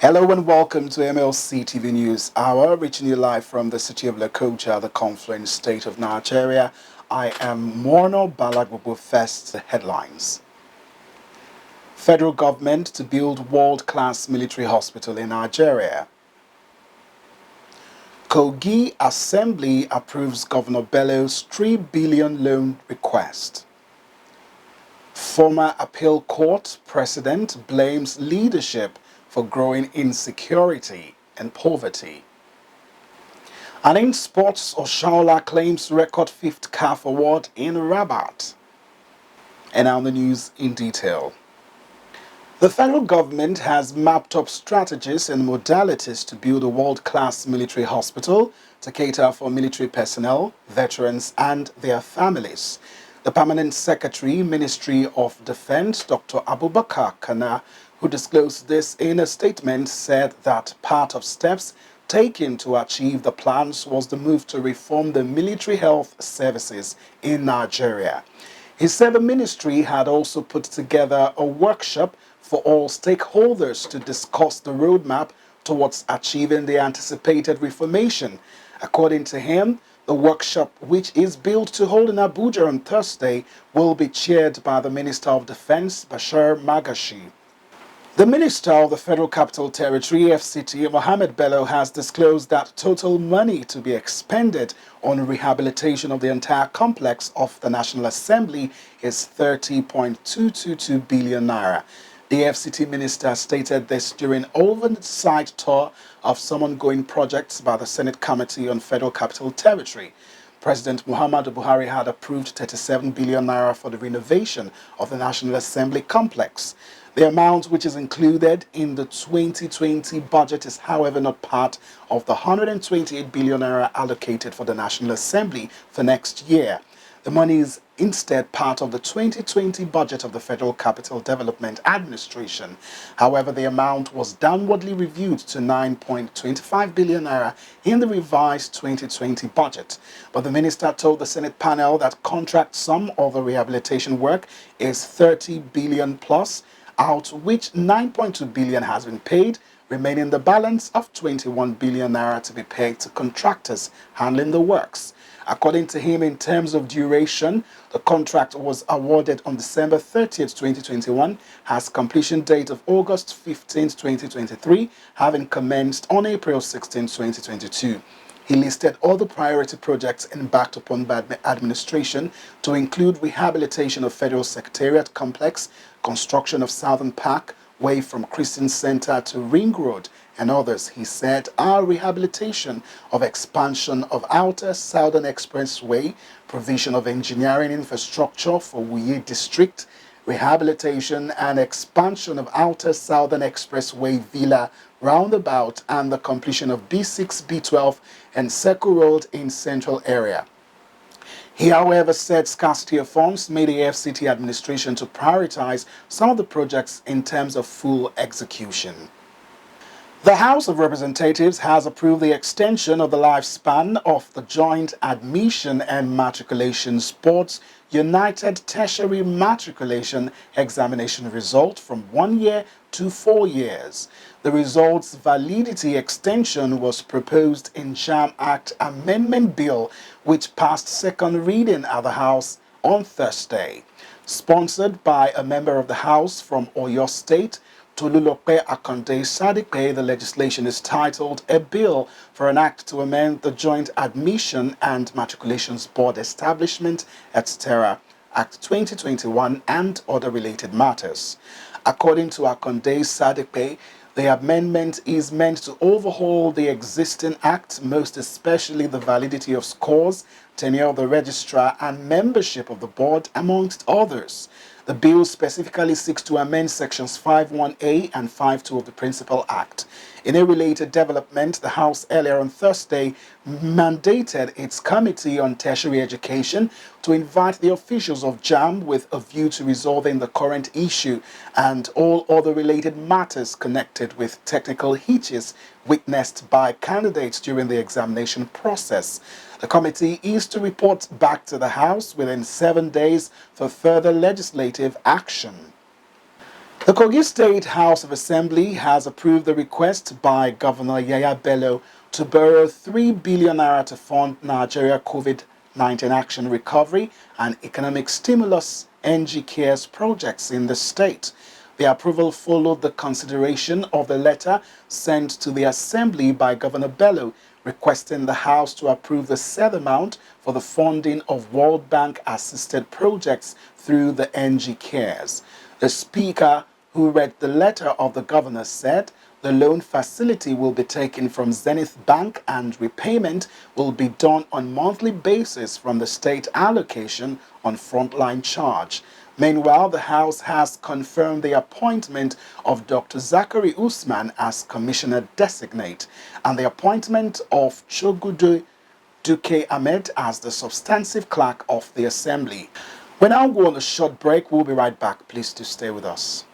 Hello and welcome to MLC Tv News Hour, reaching you live from the city of Lokoja, the confluent state of Nigeria. I am Morno Balagbubu. First, the headlines. Federal government to build world-class military hospital in Nigeria. KOGI Assembly approves Governor Bello's 3 billion loan request. Former appeal court president blames leadership for growing insecurity and poverty. And in sports, OSHOALA claims record 5th CAF award in RABAT. And now the news in detail. The federal government has mapped up strategies and modalities to build a world-class military hospital to cater for military personnel, veterans, and their families. The Permanent Secretary, Ministry of Defense, Dr. Abubakar Kana, who disclosed this in a statement, said that part of steps taken to achieve the plans was the move to reform the military health services in Nigeria. He said the ministry had also put together a workshop for all stakeholders to discuss the roadmap towards achieving the anticipated reformation. According to him, the workshop, which is built to hold in Abuja on Thursday, will be chaired by the Minister of Defense, Bashir Magashi. The Minister of the Federal Capital Territory, FCT, Yaya Bello, has disclosed that total money to be expended on rehabilitation of the entire complex of the National Assembly is 30.222 billion naira. The FCT minister stated this during oversight tour of some ongoing projects by the Senate Committee on Federal Capital Territory. President Muhammadu Buhari had approved 37 billion naira for the renovation of the National Assembly complex. The amount, which is included in the 2020 budget, is however not part of the 128 billion naira allocated for the National Assembly for next year. The money is instead part of the 2020 budget of the Federal Capital Development Administration. However, the amount was downwardly reviewed to 9.25 billion naira in the revised 2020 budget. But the minister told the Senate panel that contract sum of the rehabilitation work is 30 billion plus, out which 9.2 billion has been paid, remaining the balance of 21 billion naira to be paid to contractors handling the works. According to him, in terms of duration, the contract was awarded on December 30th, 2021, has completion date of August 15th, 2023, having commenced on April 16th, 2022. He listed all the priority projects embarked upon by the administration to include rehabilitation of Federal Secretariat Complex, construction of Southern Park, way from Christian Center to Ring Road, and others. He said our rehabilitation of expansion of Outer Southern Expressway, provision of engineering infrastructure for Wuyi District, rehabilitation and expansion of Outer Southern Expressway Villa Roundabout, and the completion of B6, B12 and Circle Road in Central Area. He, however, said scarcity of funds made the FCT administration to prioritize some of the projects in terms of full execution. The House of Representatives has approved the extension of the lifespan of the Joint Admission and Matriculation Board's United Tertiary Matriculation Examination result from 1 year to 4 years. The result's validity extension was proposed in JAM Act Amendment Bill, which passed second reading at the House on Thursday. Sponsored by a member of the House from Oyo State, Tolulope Akande Sadipe, the legislation is titled A Bill for an Act to Amend the Joint Admission and Matriculations Board Establishment, etc., Act 2021, and other related matters. According to Akande Sadipe, the amendment is meant to overhaul the existing act, most especially the validity of scores, tenure of the registrar, and membership of the board, amongst others. The bill specifically seeks to amend sections 5(1)(a) and 5(2) of the Principal Act. In a related development, the House earlier on Thursday mandated its Committee on Tertiary Education to invite the officials of JAM with a view to resolving the current issue and all other related matters connected with technical hitches witnessed by candidates during the examination process. The committee is to report back to the House within 7 days for further legislative action. The KOGI State House of Assembly has approved the request by Governor Yaya Bello to borrow 3 billion naira to fund Nigeria COVID-19 Action Recovery and Economic Stimulus NG Cares projects in the state. The approval followed the consideration of the letter sent to the Assembly by Governor Bello requesting the House to approve the said amount for the funding of World Bank-assisted projects through the NG Cares. The Speaker, who read the letter of the governor, said the loan facility will be taken from Zenith Bank and repayment will be done on monthly basis from the state allocation on frontline charge. Meanwhile, the House has confirmed the appointment of Dr. Zachary Usman as Commissioner Designate and the appointment of Chogudu Duke Ahmed as the substantive clerk of the Assembly. We now go on a short break. We'll be right back. Please do stay with us.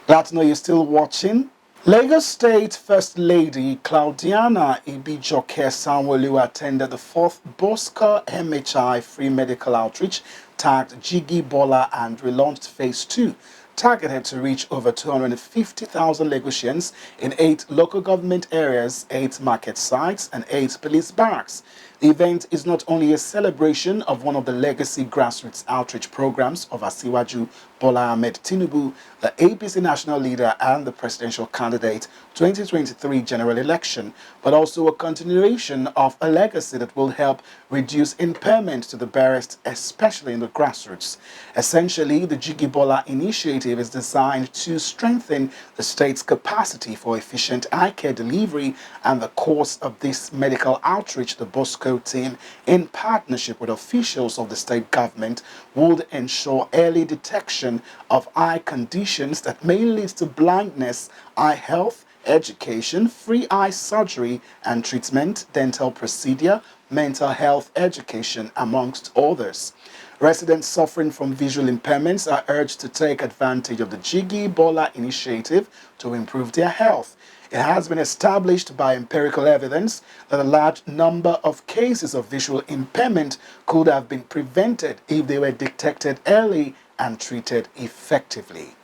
Glad to know you're still watching. Lagos State First Lady Claudiana Ibijoke Sanwo-Olu attended the 4th Bosca MHI Free Medical Outreach tagged Jiggy Bola and relaunched Phase 2, targeted to reach over 250,000 Lagosians in 8 local government areas, 8 market sites, and 8 police barracks. The event is not only a celebration of one of the legacy grassroots outreach programs of Asiwaju Bola Ahmed Tinubu, the APC national leader and the presidential candidate 2023 general election, but also a continuation of a legacy that will help reduce impairment to the barest, especially in the grassroots. Essentially, the Jiggy Bola initiative is designed to strengthen the state's capacity for efficient eye care delivery, and the course of this medical outreach, the Bosco team, in partnership with officials of the state government, would ensure early detection of eye conditions that may lead to blindness, eye health, education, free eye surgery and treatment, dental procedure, mental health education, amongst others. Residents suffering from visual impairments are urged to take advantage of the Jiggy Bola initiative to improve their health. It has been established by empirical evidence that a large number of cases of visual impairment could have been prevented if they were detected early and treated effectively.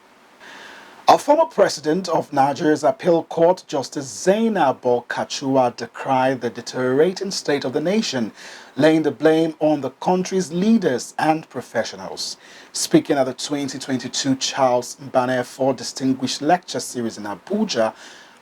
A former president of Nigeria's appeal court, Justice Zainab Kachua, decried the deteriorating state of the nation, laying the blame on the country's leaders and professionals. Speaking at the 2022 Charles Mbane Ford Distinguished Lecture Series in Abuja,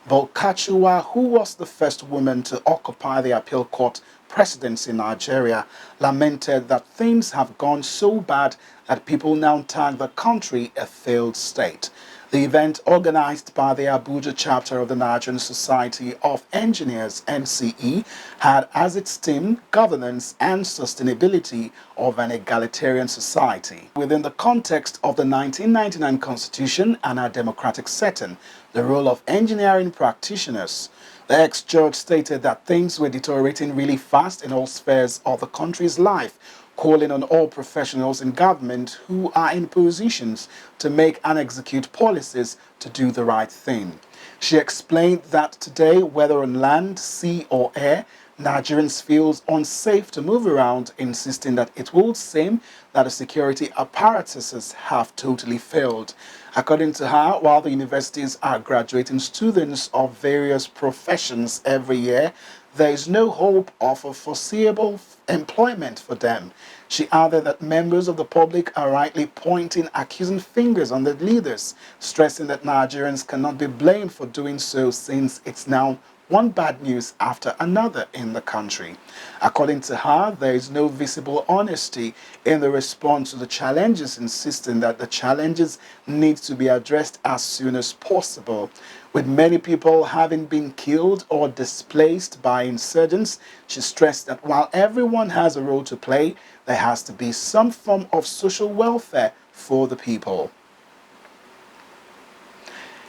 Kachua, who was the first woman to occupy the appeal court presidency in Nigeria, lamented that things have gone so bad that people now tag the country a failed state. The event, organized by the Abuja chapter of the Nigerian Society of Engineers (NCE), had as its theme governance and sustainability of an egalitarian society. Within the context of the 1999 Constitution and our democratic setting, the role of engineering practitioners. The ex-judge stated that things were deteriorating really fast in all spheres of the country's life, calling on all professionals in government who are in positions to make and execute policies to do the right thing. She explained that today, whether on land, sea or air, Nigerians feel unsafe to move around, insisting that it would seem that the security apparatuses have totally failed. According to her, while the universities are graduating students of various professions every year, there is no hope of a foreseeable employment for them. She added that members of the public are rightly pointing accusing fingers on the leaders, stressing that Nigerians cannot be blamed for doing so since it's now one bad news after another in the country. According to her, there is no visible honesty in the response to the challenges, insisting that the challenges need to be addressed as soon as possible. With many people having been killed or displaced by insurgents, she stressed that while everyone has a role to play, there has to be some form of social welfare for the people.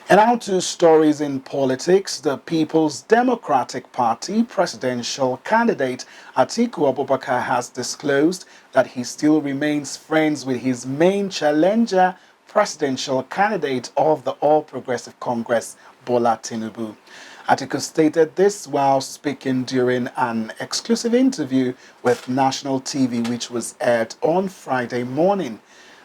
And now to stories in politics. The People's Democratic Party presidential candidate Atiku Abubakar has disclosed that he still remains friends with his main challenger, presidential candidate of the All Progressive Congress, Bola Tinubu. Atiku stated this while speaking during an exclusive interview with National TV, which was aired on Friday morning.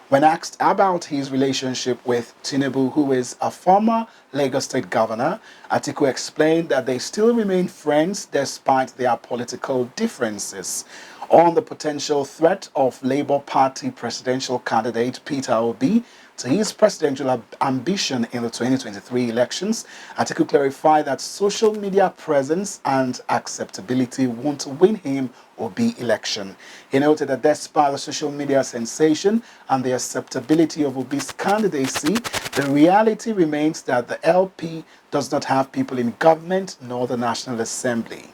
When asked about his relationship with Tinubu, who is a former Lagos State governor, Atiku explained that they still remain friends despite their political differences. On the potential threat of Labour Party presidential candidate Peter Obi to his presidential ambition in the 2023 elections, Atiku clarified that social media presence and acceptability won't win him Obi election. He noted that despite the social media sensation and the acceptability of Obi's candidacy, the reality remains that the LP does not have people in government nor the National Assembly.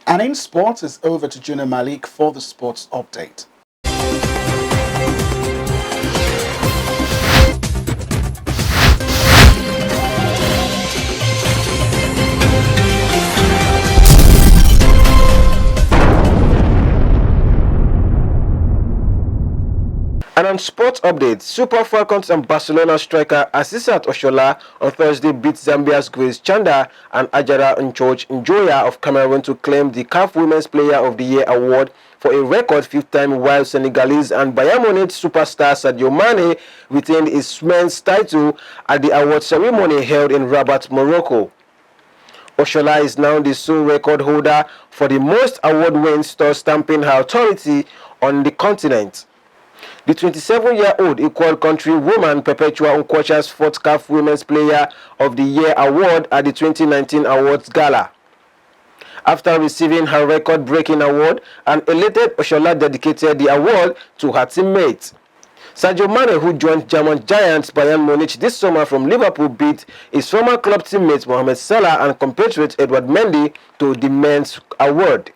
And in sports, it's over to Juna Malik for the sports update. And on sports updates, Super Falcons and Barcelona striker Asisat Oshoala on Thursday beat Zambia's Grace Chanda and Ajara Njoya of Cameroon to claim the CAF Women's Player of the Year award for a record fifth time, while Senegalese and Bayern Munich superstar Sadio Mane retained his men's title at the award ceremony held in Rabat, Morocco. Oshoala is now the sole record holder for the most award wins, thus stamping her authority on the continent. The 27-year-old equal country woman Perpetua Nkwocha's fourth CAF Women's Player of the Year award at the 2019 Awards Gala. After receiving her record-breaking award, an elated Oshoala dedicated the award to her teammate. Sadio Mane, who joined German giants Bayern Munich this summer from Liverpool, beat his former club teammate Mohamed Salah and compatriot Edouard Mendy to the men's award.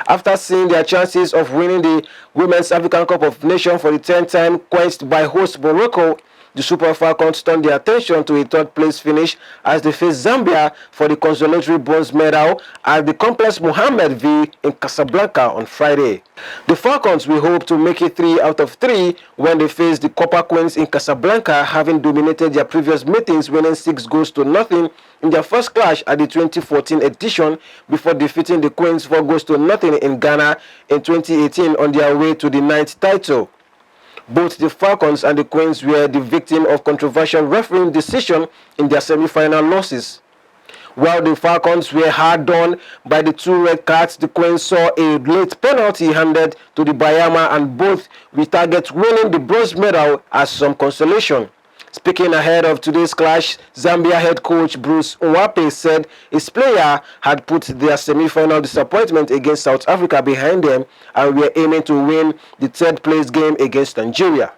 After seeing their chances of winning the Women's African Cup of Nations for the 10th time quenched by host Morocco, the Super Falcons turned their attention to a third-place finish as they faced Zambia for the consolatory bronze medal at the Complex Mohammed V in Casablanca on Friday. The Falcons will hope to make it 3 out of 3 when they face the Copper Queens in Casablanca, having dominated their previous meetings, winning 6-0 in their first clash at the 2014 edition before defeating the Queens 4-0 in Ghana in 2018 on their way to the 9th title. Both the Falcons and the Queens were the victim of controversial refereeing decision in their semi-final losses. While the Falcons were hard done by the 2 red cards, the Queens saw a late penalty handed to the Bayama, and both with target winning the bronze medal as some consolation. Speaking ahead of today's clash, Zambia head coach Bruce Nwape said his player had put their semi-final disappointment against South Africa behind them and were aiming to win the third-place game against Nigeria.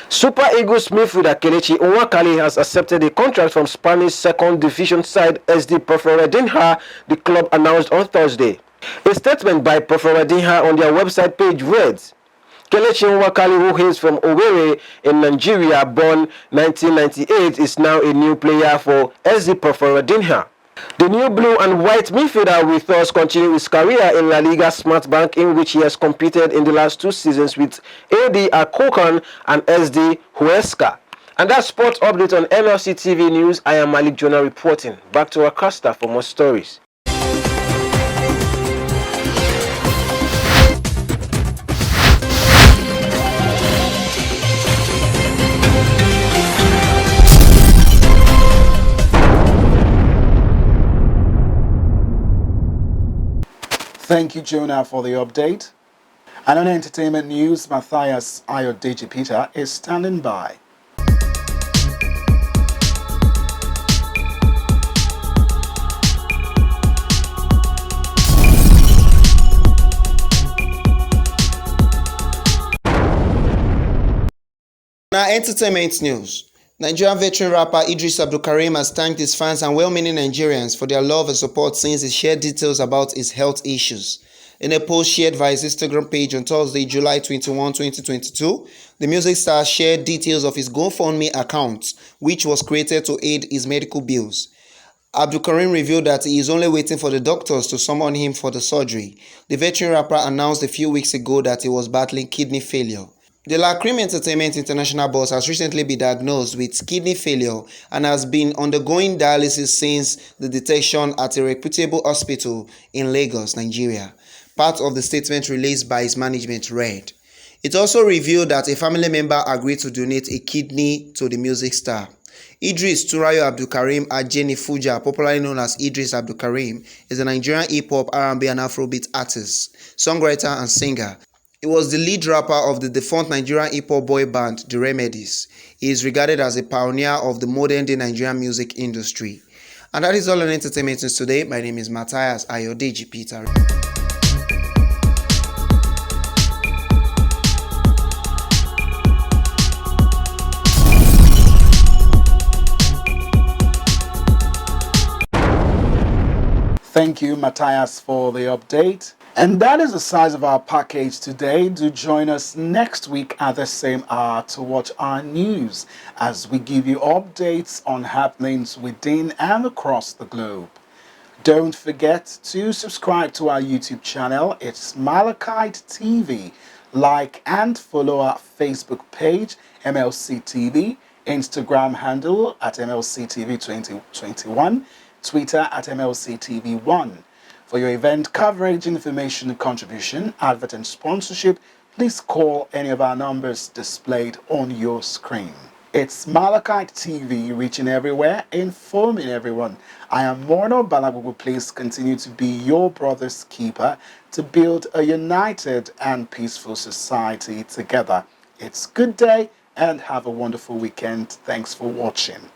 Super Eagles midfielder Kelechi Nwakali has accepted a contract from Spanish second division side SD Ponferradina, the club announced on Thursday. A statement by Ponferradina on their website page reads, Kelechi Nwakali, who hails from Owerri in Nigeria, born 1998, is now a new player for SD Ponferradina. The new blue and white midfielder will thus continue his career in La Liga Smart Bank, in which he has competed in the last 2 seasons with AD Alcocan and SD Huesca. And that's sports update on MLC TV News. I am Malik Jonah reporting. Back to Akasta for more stories. Thank you, Jonah, for the update. And on entertainment news, Matthias Ayodeji Peter is standing by. Now, entertainment news. Nigerian veteran rapper Idris Abdulkarim has thanked his fans and well-meaning Nigerians for their love and support since he shared details about his health issues. In a post shared via his Instagram page on Thursday, July 21, 2022, the music star shared details of his GoFundMe account, which was created to aid his medical bills. Abdulkareem revealed that he is only waiting for the doctors to summon him for the surgery. The veteran rapper announced a few weeks ago that he was battling kidney failure. The Lacrim Entertainment International boss has recently been diagnosed with kidney failure and has been undergoing dialysis since the detection at a reputable hospital in Lagos, Nigeria. Part of the statement released by his management read. It also revealed that a family member agreed to donate a kidney to the music star. Idris Turayo Abdulkareem Ajeni Fuja, popularly known as Idris Abdulkareem, is a Nigerian hip-hop, R&B and Afrobeat artist, songwriter and singer. He was the lead rapper of the defunct Nigerian hip-hop boy band, The Remedies. He is regarded as a pioneer of the modern-day Nigerian music industry. And that is all on entertainment news today. My name is Matthias Ayodeji Peter. Thank you, Matthias, for the update. And that is the size of our package today. Do join us next week at the same hour to watch our news as we give you updates on happenings within and across the globe. Don't forget to subscribe to our YouTube channel. It's Malachite TV. Like and follow our Facebook page, MLC TV, Instagram handle at MLC TV 2021, Twitter at MLC TV 1. For your event coverage, information and contribution, advert and sponsorship, please call any of our numbers displayed on your screen. It's Malachite TV, reaching everywhere, informing everyone. I am Morno Balagugu. Please continue to be your brother's keeper to build a united and peaceful society together. It's good day and have a wonderful weekend. Thanks for watching.